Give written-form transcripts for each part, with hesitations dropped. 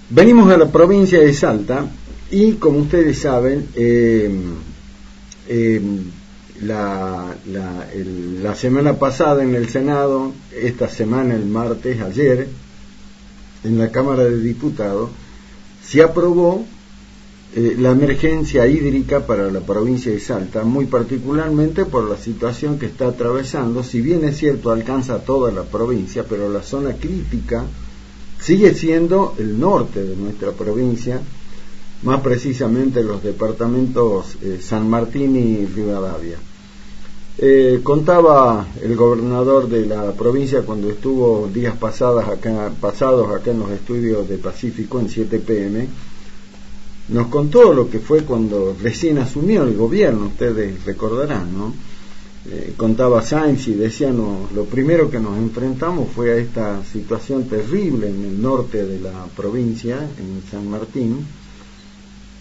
Venimos a la provincia de Salta y, como ustedes saben, la semana pasada en el Senado, esta semana el martes, ayer, en la Cámara de Diputados, se aprobó la emergencia hídrica para la provincia de Salta, muy particularmente por la situación que está atravesando. Si bien es cierto, alcanza toda la provincia, pero la zona crítica sigue siendo el norte de nuestra provincia, más precisamente los departamentos San Martín y Rivadavia. Contaba el gobernador de la provincia cuando estuvo días pasados acá en los estudios de Pacífico en 7 PM, nos contó lo que fue cuando recién asumió el gobierno, ustedes recordarán, ¿no? Contaba Sáenz y decía, lo primero que nos enfrentamos fue a esta situación terrible en el norte de la provincia, en San Martín,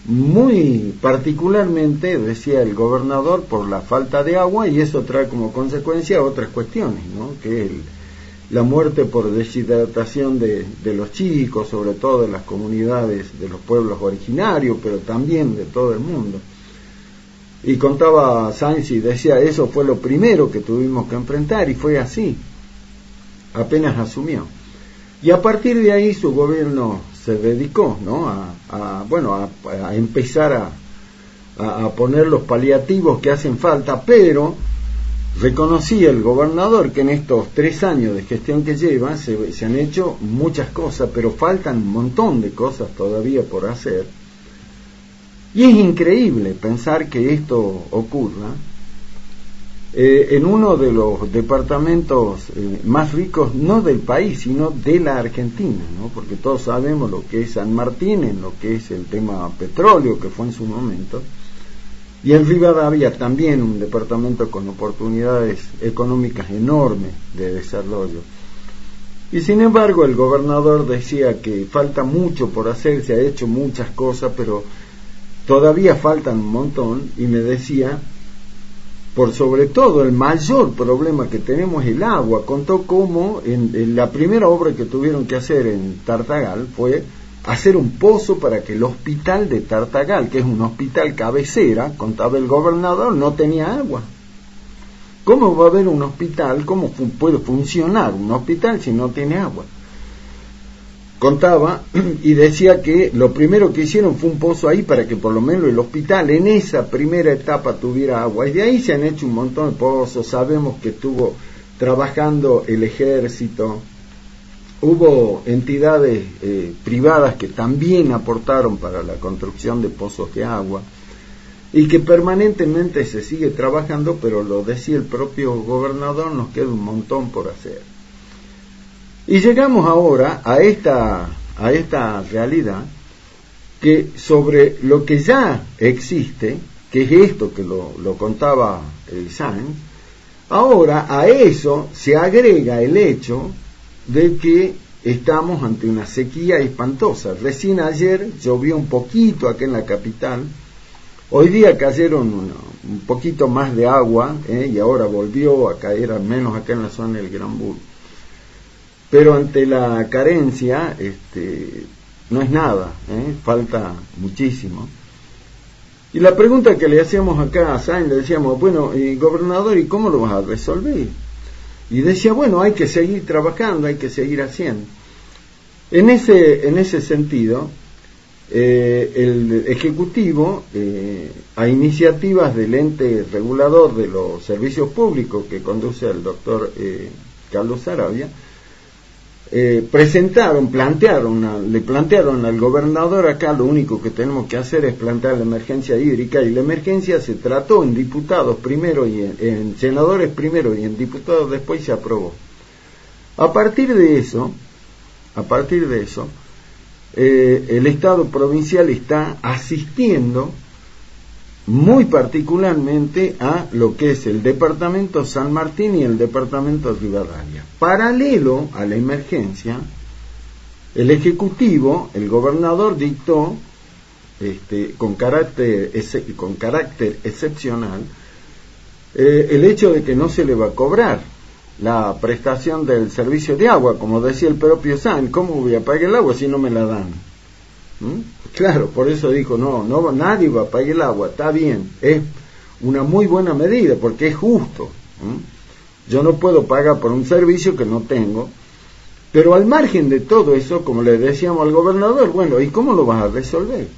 muy particularmente, decía el gobernador, por la falta de agua, y eso trae como consecuencia otras cuestiones, ¿no? Que es la muerte por deshidratación de los chicos, sobre todo de las comunidades de los pueblos originarios, pero también de todo el mundo. Y contaba Sáenz y decía, eso fue lo primero que tuvimos que enfrentar, y fue así, apenas asumió. Y a partir de ahí su gobierno se dedicó, ¿no? a empezar a poner los paliativos que hacen falta, pero reconocía el gobernador que en estos 3 años de gestión que lleva se han hecho muchas cosas, pero faltan un montón de cosas todavía por hacer. Y es increíble pensar que esto ocurra en uno de los departamentos más ricos, no del país, sino de la Argentina, ¿no? Porque todos sabemos lo que es San Martín, en lo que es el tema petróleo, que fue en su momento, y en Rivadavia también un departamento con oportunidades económicas enormes de desarrollo. Y sin embargo el gobernador decía que falta mucho por hacer, se ha hecho muchas cosas, pero todavía faltan un montón, y me decía, por sobre todo el mayor problema que tenemos es el agua. Contó cómo en la primera obra que tuvieron que hacer en Tartagal fue hacer un pozo para que el hospital de Tartagal, que es un hospital cabecera, contaba el gobernador, no tenía agua. ¿Cómo va a haber un hospital? ¿Cómo puede funcionar un hospital si no tiene agua? Contaba y decía que lo primero que hicieron fue un pozo ahí para que por lo menos el hospital en esa primera etapa tuviera agua, y de ahí se han hecho un montón de pozos. Sabemos que estuvo trabajando el ejército, hubo entidades privadas que también aportaron para la construcción de pozos de agua, y que permanentemente se sigue trabajando, pero lo decía el propio gobernador, nos queda un montón por hacer. Y llegamos ahora a esta realidad, que sobre lo que ya existe, que es esto que lo contaba Sáenz, ahora a eso se agrega el hecho de que estamos ante una sequía espantosa. Recién ayer llovió un poquito acá en la capital, hoy día cayeron un poquito más de agua, y ahora volvió a caer al menos acá en la zona del Gran Burgo. Pero ante la carencia no es nada, falta muchísimo. Y la pregunta que le hacíamos acá a Sáenz, le decíamos, bueno, gobernador, ¿y cómo lo vas a resolver? Y decía, bueno, hay que seguir trabajando, hay que seguir haciendo. En ese sentido, el Ejecutivo, a iniciativas del ente regulador de los servicios públicos que conduce el doctor Carlos Saravia, le plantearon al gobernador, acá lo único que tenemos que hacer es plantear la emergencia hídrica, y la emergencia se trató en diputados primero y en senadores primero y en diputados después, se aprobó. A partir de eso, el Estado provincial está asistiendo muy particularmente a lo que es el departamento San Martín y el departamento de Rivadavia. Paralelo a la emergencia, el Ejecutivo, el gobernador dictó, con carácter excepcional, el hecho de que no se le va a cobrar la prestación del servicio de agua, como decía el propio Sáenz. ¿Cómo voy a pagar el agua si no me la dan? ¿Mm? Claro, por eso dijo, no, nadie va a pagar el agua, está bien, es una muy buena medida, porque es justo. Yo no puedo pagar por un servicio que no tengo, pero al margen de todo eso, como le decíamos al gobernador, bueno, ¿y cómo lo vas a resolver?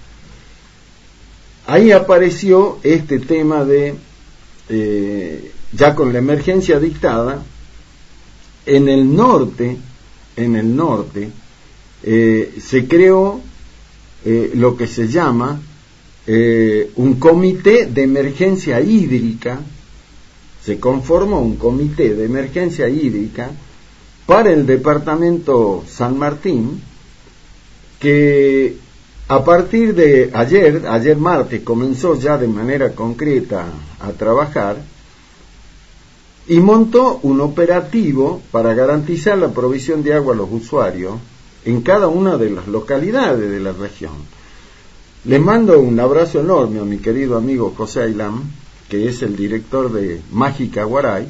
Ahí apareció este tema de, ya con la emergencia dictada, en el norte, se creó lo que se llama un comité de emergencia hídrica. Se conformó un comité de emergencia hídrica para el departamento San Martín, que a partir de ayer martes, comenzó ya de manera concreta a trabajar y montó un operativo para garantizar la provisión de agua a los usuarios en cada una de las localidades de la región. Les mando un abrazo enorme a mi querido amigo José Ailán, que es el director de Mágica Guaray,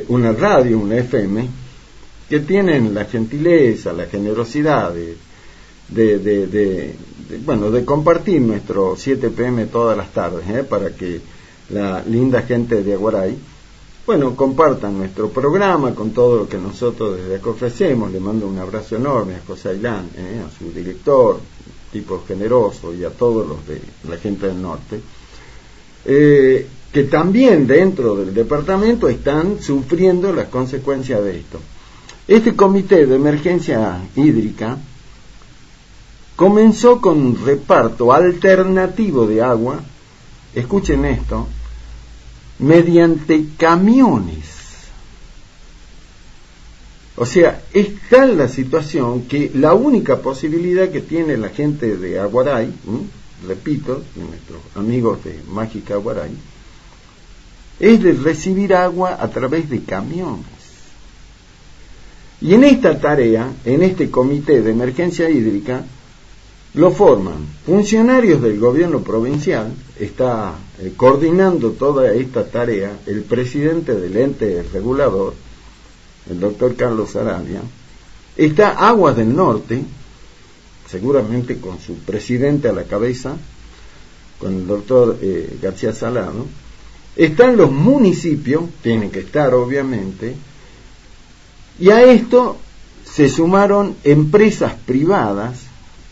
una radio, una FM, que tienen la gentileza, la generosidad de compartir nuestro 7 PM todas las tardes, para que la linda gente de Aguaray, compartan nuestro programa con todo lo que nosotros desde acá ofrecemos. Le mando un abrazo enorme a José Ailán, a su director, tipo generoso, y a todos los de la gente del norte, que también dentro del departamento están sufriendo las consecuencias de esto. Este comité de emergencia hídrica comenzó con un reparto alternativo de agua, escuchen esto, mediante camiones. O sea, está la situación que la única posibilidad que tiene la gente de Aguaray, repito, de nuestros amigos de Mágica Aguaray, es de recibir agua a través de camiones. Y en esta tarea, en este comité de emergencia hídrica, lo forman funcionarios del gobierno provincial. Está coordinando toda esta tarea el presidente del ente regulador, el doctor Carlos Sarabia. Está Aguas del Norte, seguramente con su presidente a la cabeza, con el doctor García Salado. Están los municipios, tienen que estar obviamente, y a esto se sumaron empresas privadas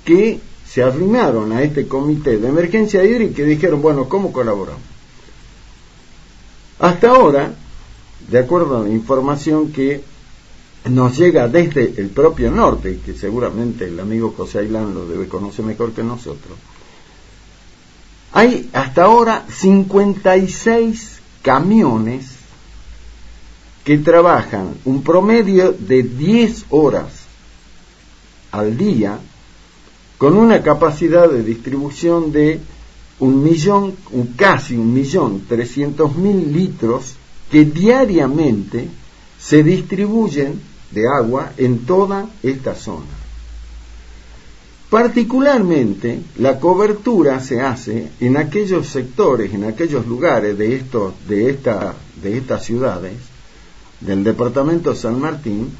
que se arrimaron a este comité de emergencia hídrica y dijeron, ¿cómo colaboramos? Hasta ahora, de acuerdo a la información que nos llega desde el propio norte, que seguramente el amigo José Ailán lo debe conocer mejor que nosotros, hay hasta ahora 56 camiones que trabajan un promedio de 10 horas al día, con una capacidad de distribución de casi 1.300.000 litros que diariamente se distribuyen de agua en toda esta zona. Particularmente la cobertura se hace en aquellos sectores, en aquellos lugares de estas ciudades del departamento San Martín,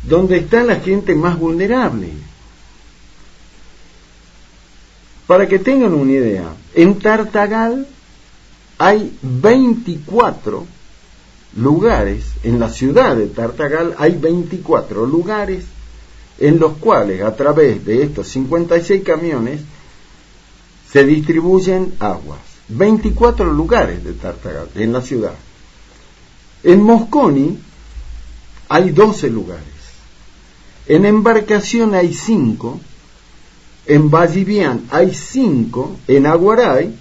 donde está la gente más vulnerable. Para que tengan una idea, en Tartagal hay 24 lugares, en la ciudad de Tartagal hay 24 lugares en los cuales a través de estos 56 camiones se distribuyen aguas. 24 lugares de Tartagal en la ciudad. En Mosconi hay 12 lugares. En Embarcación hay 5. En Vallivian hay 5. En Aguaray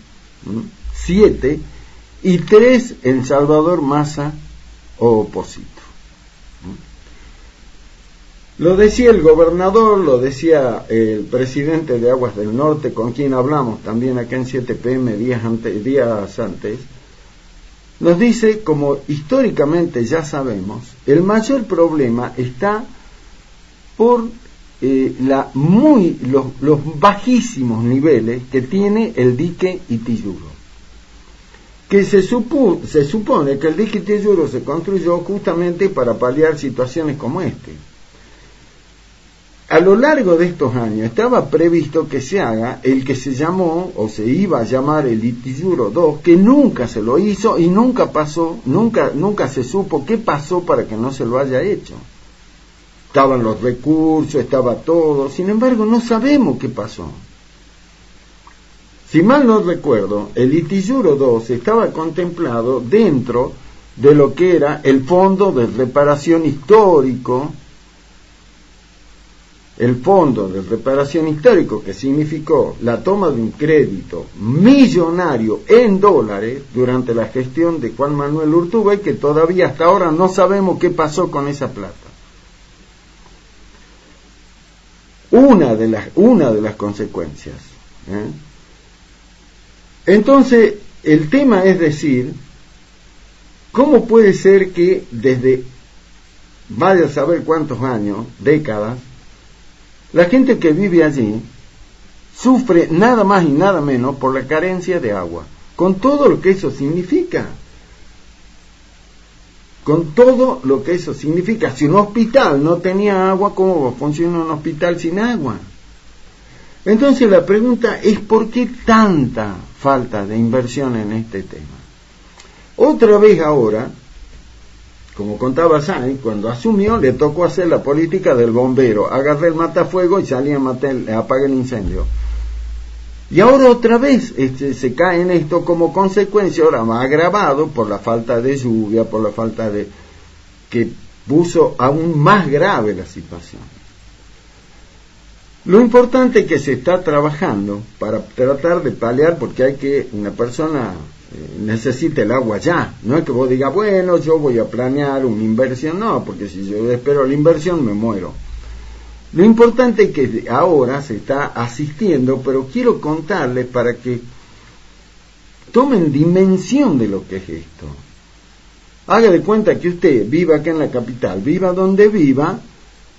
7. Y 3 en Salvador Massa o Oposito. Lo decía el gobernador, lo decía el presidente de Aguas del Norte, con quien hablamos también acá en 7 PM días antes. Nos dice, como históricamente ya sabemos, el mayor problema está por los bajísimos niveles que tiene el dique Itiyuro. Que se supone que el dique Itiyuro se construyó justamente para paliar situaciones como este. a lo largo de estos años estaba previsto que se haga el que se llamó, o se iba a llamar el Itiyuro 2, que nunca se lo hizo y nunca pasó, nunca se supo qué pasó para que no se lo haya hecho. Estaban los recursos, estaba todo, sin embargo no sabemos qué pasó. Si mal no recuerdo, el Itiyuro 2 estaba contemplado dentro de lo que era el Fondo de Reparación Histórico, que significó la toma de un crédito millonario en dólares durante la gestión de Juan Manuel Urtubey, que todavía hasta ahora no sabemos qué pasó con esa plata. Una de las consecuencias. Entonces, el tema es decir, ¿cómo puede ser que desde, vaya a saber cuántos años, décadas, la gente que vive allí sufre nada más y nada menos por la carencia de agua, con todo lo que eso significa? Si un hospital no tenía agua, ¿cómo funciona un hospital sin agua? Entonces la pregunta es, ¿por qué tanta falta de inversión en este tema? Otra vez ahora, como contaba Sainz, cuando asumió le tocó hacer la política del bombero, agarré el matafuego y salí a apagar el incendio. Y ahora otra vez se cae en esto como consecuencia, ahora más agravado por la falta de lluvia, por la falta de, que puso aún más grave la situación. Lo importante es que se está trabajando para tratar de paliar, porque una persona necesita el agua ya. No es que vos digas, bueno, yo voy a planear una inversión, no, porque si yo espero la inversión me muero. Lo importante es que ahora se está asistiendo, pero quiero contarles para que tomen dimensión de lo que es esto. Haga de cuenta que usted viva acá en la capital, viva donde viva,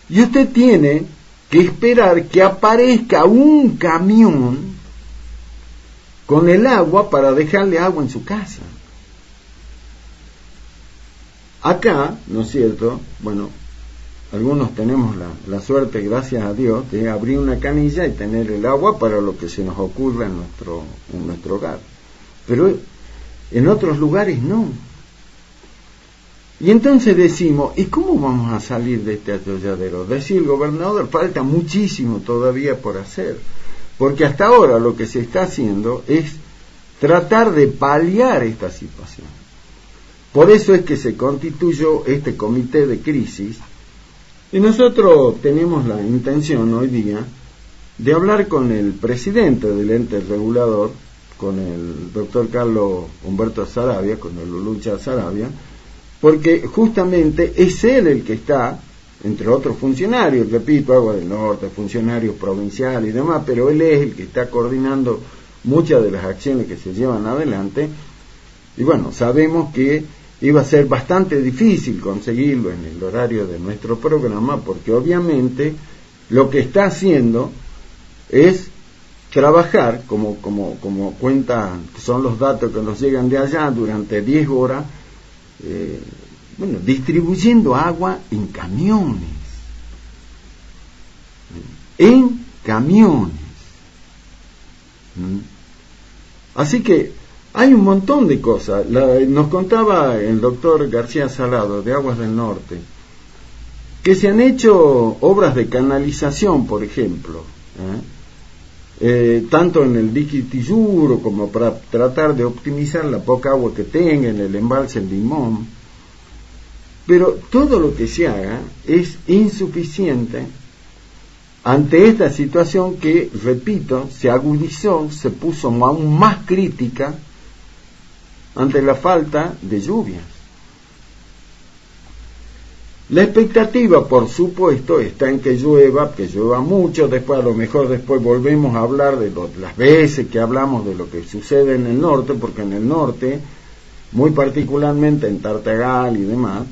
y usted tiene que esperar que aparezca un camión con el agua para dejarle agua en su casa. Acá, ¿no es cierto? Bueno, algunos tenemos la suerte, gracias a Dios, de abrir una canilla y tener el agua para lo que se nos ocurra en nuestro hogar. Pero en otros lugares no. Y entonces decimos, ¿y cómo vamos a salir de este atolladero? Decía el gobernador, falta muchísimo todavía por hacer, porque hasta ahora lo que se está haciendo es tratar de paliar esta situación. Por eso es que se constituyó este comité de crisis, y nosotros tenemos la intención hoy día de hablar con el presidente del ente regulador, con el doctor Carlos Humberto Saravia, con el Lulucha Saravia, porque justamente es él el que está, entre otros funcionarios, repito, Agua del Norte, funcionarios provinciales y demás, pero él es el que está coordinando muchas de las acciones que se llevan adelante. Y bueno, sabemos que iba a ser bastante difícil conseguirlo en el horario de nuestro programa, porque obviamente lo que está haciendo es trabajar, como cuentan, son los datos que nos llegan de allá, durante 10 horas, distribuyendo agua en camiones. Así que hay un montón de cosas. Nos contaba el doctor García Salado de Aguas del Norte que se han hecho obras de canalización, por ejemplo, tanto en el dique Itiyuro como para tratar de optimizar la poca agua que tenga en el embalse El Limón. Pero todo lo que se haga es insuficiente ante esta situación que, repito, se agudizó, se puso aún más crítica ante la falta de lluvias. La expectativa, por supuesto, está en que llueva mucho. Después, a lo mejor después volvemos a hablar de las veces que hablamos de lo que sucede en el norte, porque en el norte, muy particularmente en Tartagal y demás,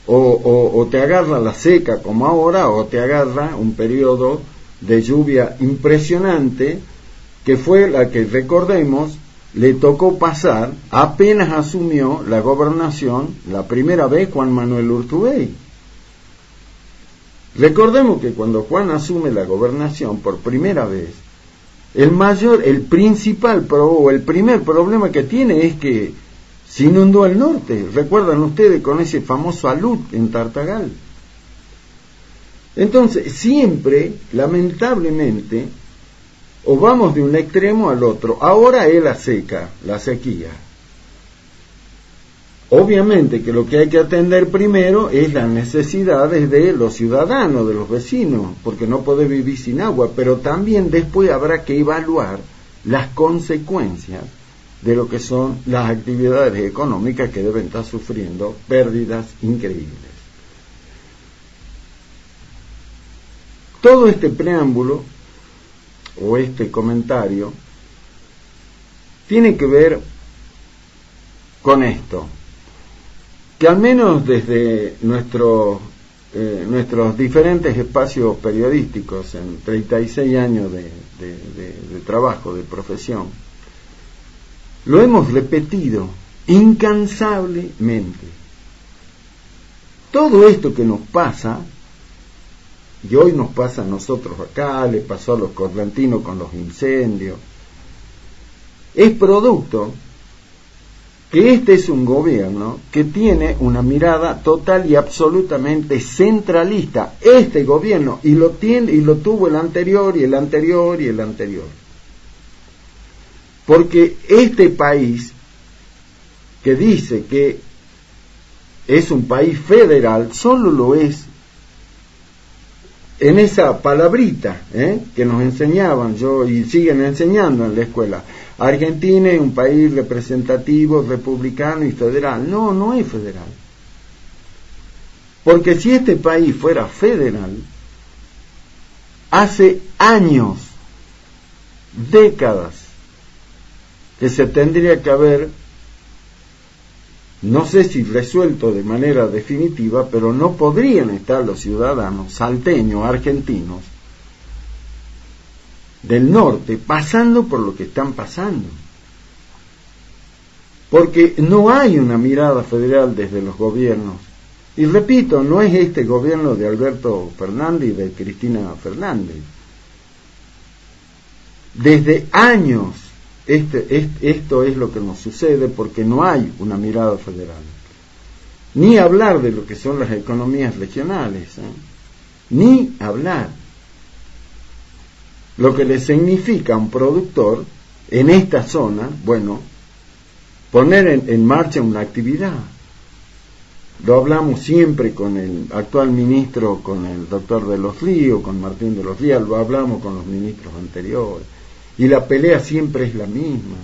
o te agarra la seca como ahora, o te agarra un periodo de lluvia impresionante, que fue la que, recordemos, le tocó pasar apenas asumió la gobernación la primera vez Juan Manuel Urtubey. Recordemos que cuando Juan asume la gobernación por primera vez, el primer problema que tiene es que se inundó el norte. ¿Recuerdan ustedes con ese famoso alud en Tartagal? Entonces, siempre, lamentablemente, o vamos de un extremo al otro. Ahora es la sequía. Obviamente que lo que hay que atender primero es las necesidades de los ciudadanos, de los vecinos, porque no puede vivir sin agua, pero también después habrá que evaluar las consecuencias de lo que son las actividades económicas que deben estar sufriendo pérdidas increíbles. Todo este preámbulo o este comentario tiene que ver con esto, que al menos desde nuestros diferentes espacios periodísticos en 36 años de trabajo, de profesión, lo hemos repetido incansablemente. Todo esto que nos pasa, y hoy nos pasa a nosotros acá, le pasó a los correntinos con los incendios, es producto que este es un gobierno que tiene una mirada total y absolutamente centralista. Este gobierno, y lo tuvo el anterior, y el anterior, y el anterior. Porque este país, que dice que es un país federal, solo lo es en esa palabrita que nos enseñaban y siguen enseñando en la escuela. Argentina es un país representativo, republicano y federal. No, no es federal. Porque si este país fuera federal, hace años, décadas, que se tendría que haber, no sé si resuelto de manera definitiva, pero no podrían estar los ciudadanos salteños, argentinos, del norte, pasando por lo que están pasando. Porque no hay una mirada federal desde los gobiernos. Y repito, no es este gobierno de Alberto Fernández y de Cristina Fernández. Desde años esto es lo que nos sucede, porque no hay una mirada federal. Ni hablar de lo que son las economías regionales, ni hablar. Lo que le significa a un productor en esta zona, bueno, poner en marcha una actividad. Lo hablamos siempre con el actual ministro, con el doctor de los Ríos, con Martín de los Ríos, lo hablamos con los ministros anteriores, y la pelea siempre es la misma.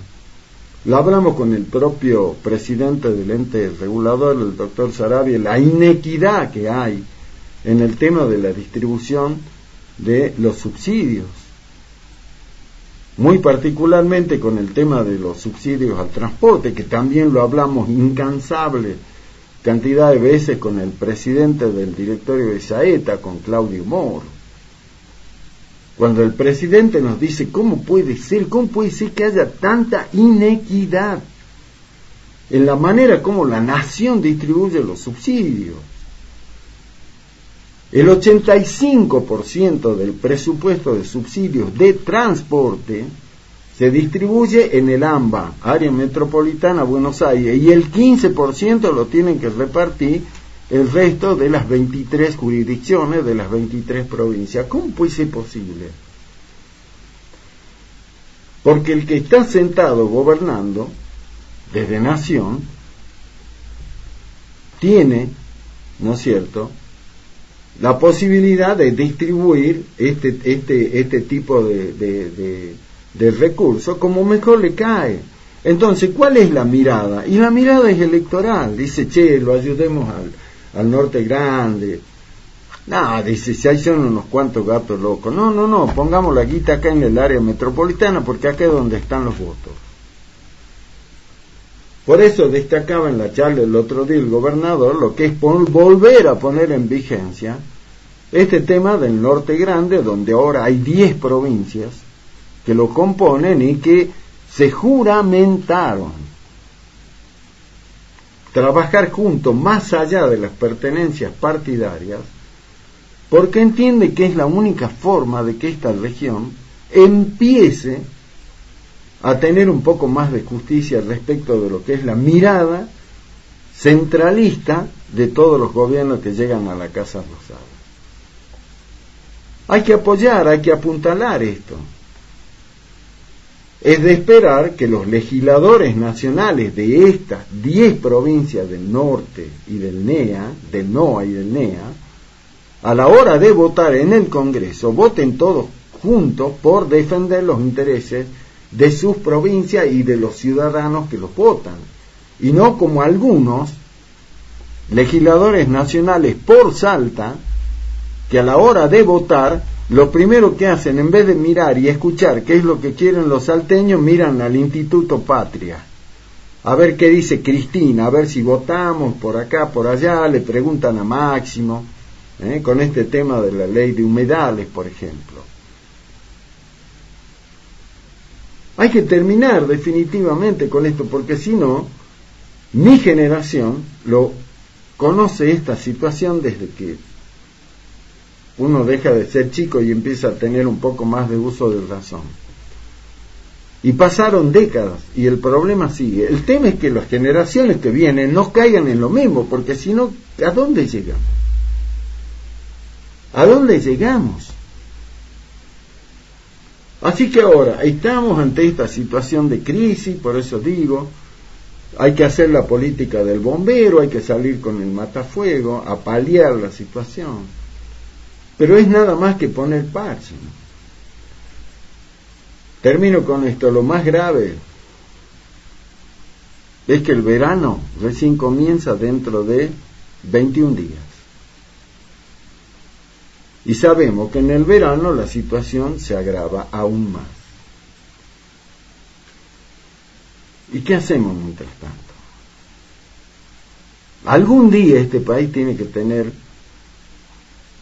Lo hablamos con el propio presidente del ente regulador, el doctor Sarabia, la inequidad que hay en el tema de la distribución de los subsidios. Muy particularmente con el tema de los subsidios al transporte, que también lo hablamos incansable cantidad de veces con el presidente del directorio de Saeta, con Claudio Moro. Cuando el presidente nos dice, ¿cómo puede ser que haya tanta inequidad en la manera como la nación distribuye los subsidios? El 85% del presupuesto de subsidios de transporte se distribuye en el AMBA, Área Metropolitana Buenos Aires, y el 15% lo tienen que repartir el resto de las 23 jurisdicciones, de las 23 provincias. ¿Cómo puede ser posible? Porque el que está sentado gobernando desde nación tiene, ¿no es cierto?, la posibilidad de distribuir este tipo de recursos como mejor le cae. Entonces, ¿cuál es la mirada? Y la mirada es electoral. Dice, lo ayudemos al norte grande. No, dice, si hay son unos cuantos gatos locos. No, pongamos la guita acá en el área metropolitana, porque acá es donde están los votos. Por eso destacaba en la charla el otro día el gobernador lo que es volver a poner en vigencia este tema del norte grande, donde ahora hay 10 provincias que lo componen y que se juramentaron trabajar juntos más allá de las pertenencias partidarias porque entiende que es la única forma de que esta región empiece a tener un poco más de justicia respecto de lo que es la mirada centralista de todos los gobiernos que llegan a la Casa Rosada. Hay que apoyar, hay que apuntalar esto. Es de esperar que los legisladores nacionales de estas 10 provincias del norte y del NEA, del NOA y del NEA, a la hora de votar en el Congreso, voten todos juntos por defender los intereses de sus provincias y de los ciudadanos que los votan, y no como algunos legisladores nacionales por Salta, que a la hora de votar, lo primero que hacen, en vez de mirar y escuchar qué es lo que quieren los salteños, miran al Instituto Patria, a ver qué dice Cristina, a ver si votamos por acá, por allá, le preguntan a Máximo, con este tema de la ley de humedales, por ejemplo. Hay que terminar definitivamente con esto, porque si no, mi generación lo conoce esta situación desde que uno deja de ser chico y empieza a tener un poco más de uso de razón. Y pasaron décadas y el problema sigue. El tema es que las generaciones que vienen no caigan en lo mismo, porque si no, ¿a dónde llegamos? ¿A dónde llegamos? Así que ahora estamos ante esta situación de crisis, por eso digo, hay que hacer la política del bombero, hay que salir con el matafuego, a paliar la situación. Pero es nada más que poner parche, ¿no? Termino con esto. Lo más grave es que el verano recién comienza dentro de 21 días. Y sabemos que en el verano la situación se agrava aún más. ¿Y qué hacemos mientras tanto? Algún día este país tiene que tener,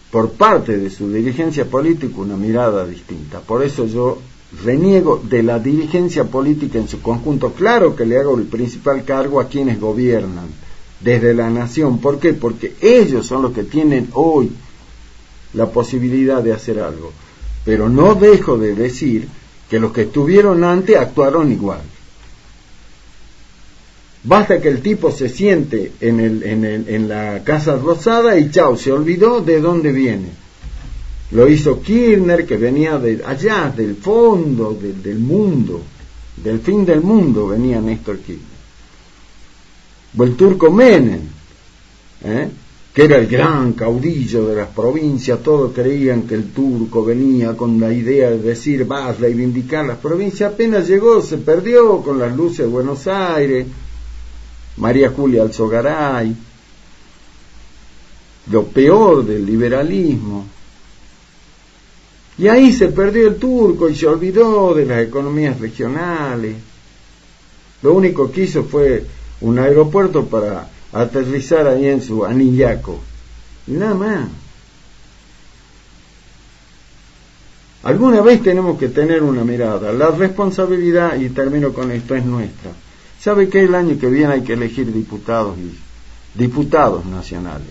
por parte de su dirigencia política, una mirada distinta. Por eso yo reniego de la dirigencia política en su conjunto. Claro que le hago el principal cargo a quienes gobiernan desde la nación. ¿Por qué? Porque ellos son los que tienen hoy la posibilidad de hacer algo. Pero no dejo de decir que los que estuvieron antes actuaron igual. Basta que el tipo se siente en la Casa Rosada y chao, se olvidó de dónde viene. Lo hizo Kirchner, que venía de allá, del fondo del mundo, del fin del mundo venía Néstor Kirchner. O el turco Menem, que era el gran caudillo de las provincias. Todos creían que el turco venía con la idea de decir, vas a reivindicar las provincias. Apenas llegó, se perdió con las luces de Buenos Aires, María Julia Alzogaray, lo peor del liberalismo. Y ahí se perdió el turco y se olvidó de las economías regionales. Lo único que hizo fue un aeropuerto para aterrizar ahí en su Anillaco. Y nada más. Alguna vez tenemos que tener una mirada. La responsabilidad, y termino con esto, es nuestra. ¿Sabe que el año que viene hay que elegir diputados nacionales?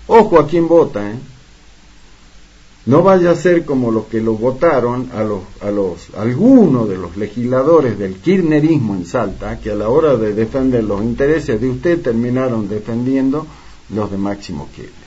Ojo a quién vota, No vaya a ser como los que lo votaron algunos de los legisladores del kirchnerismo en Salta, que a la hora de defender los intereses de usted terminaron defendiendo los de Máximo Kirchner.